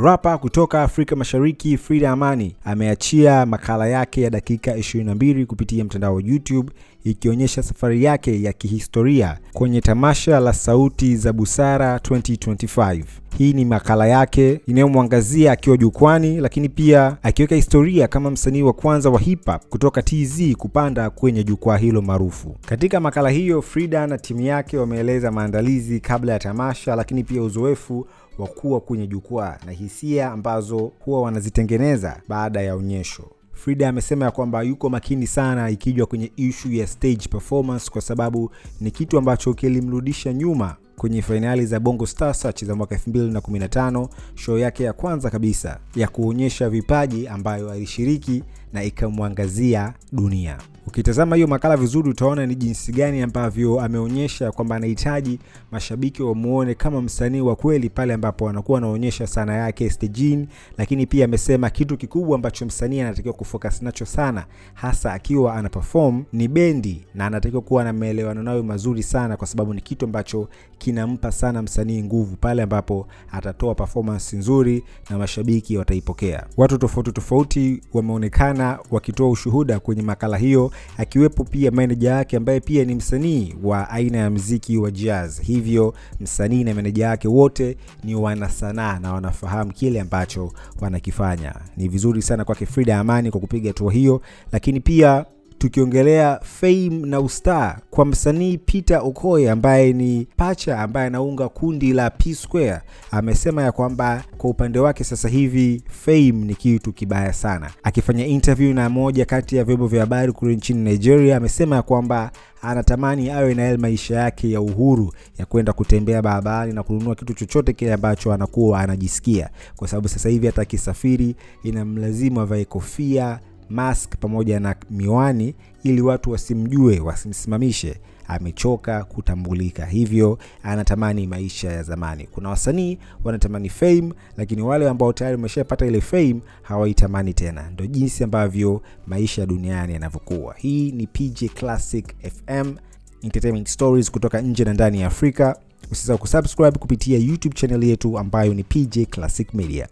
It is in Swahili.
Rapper kutoka Afrika Mashariki Frida Amani ameachia makala yake ya dakika 22 kupitia mtandao wa YouTube ikionyesha safari yake ya kihistoria kwenye tamasha la Sauti za Busara 2025. Hii ni makala yake inayomwangazia akiwa jukwani, lakini pia akiweka historia kama msanii wa kwanza wa hip hop kutoka TZ kupanda kwenye jukwaa hilo maarufu. Katika makala hiyo, Frida na timu yake wameeleza maandalizi kabla ya tamasha, lakini pia uzoefu wa kuwa kwenye jukwaa na hisia ambazo huwa wanazitengeneza baada ya onyesho. Frida amesema ya kwamba yuko makini sana ikijwa kwenye issue ya stage performance kwa sababu ni kitu ambacho kilimrudisha nyuma kwenye finali za Bongo Star Search za mwaka 2015, show yake ya kwanza kabisa ya kuonyesha vipaji ambayo alishiriki na ikamwangazia dunia. Ukitazama hiyo makala vizuri utaona ni jinsi gani ambavyo ameonyesha kwamba anahitaji mashabiki wamuone kama msanii wa kweli pale ambapo anakuwa anaonyesha sana yake stagini, lakini pia amesema kitu kikubwa ambacho msanii anatakiwa kufocus nacho sana hasa akiwa ana perform ni bendi, na anatakiwa kuwa na maelewano nayo mazuri sana kwa sababu ni kitu ambacho kinampa sana msanii nguvu pale ambapo atatoa performance nzuri na mashabiki wataipokea. Watu tofauti tofauti wameonekana wakitoa ushuhuda kwenye makala hiyo, akiwepo pia manager yake ambaye pia ni msanii wa aina ya muziki wa jazz. Hivyo msanii na manager yake wote ni wana sanaa na wanafahamu kile ambacho wanakifanya. Ni vizuri sana kwa Frida Amani kwa kupiga hatua hiyo, lakini pia tukiongelea fame na ustar kwa msanii Peter Okoye ambaye ni pacha ambaye anaunga kundi la P Square, amesema ya kwamba kwa upande wake sasa hivi fame ni kitu kibaya sana. Akifanya interview na moja kati ya vyombo vya habari kule nchini Nigeria, amesema ya kwamba anatamani awe na maisha yake ya uhuru ya kwenda kutembea barabarani na kununua kitu chochote kile ambacho anakuwa anajisikia, kwa sababu sasa hivi hata kisafiri inamlazimu avae kofia, mask pamoja na miwani ili watu wasimjue, wasimsimamishe. Amechoka kutambulika, hivyo anatamani maisha ya zamani. Kuna wasanii wanatamani fame, lakini wale ambao tayari wameshapata ile fame hawaitamani tena. Ndio jinsi ambavyo maisha duniani yanavyokuwa. Hii ni PJ Classic FM, entertainment stories kutoka nje na ndani ya Afrika. Usisahau kusubscribe kupitia YouTube channel yetu ambayo ni PJ Classic Media.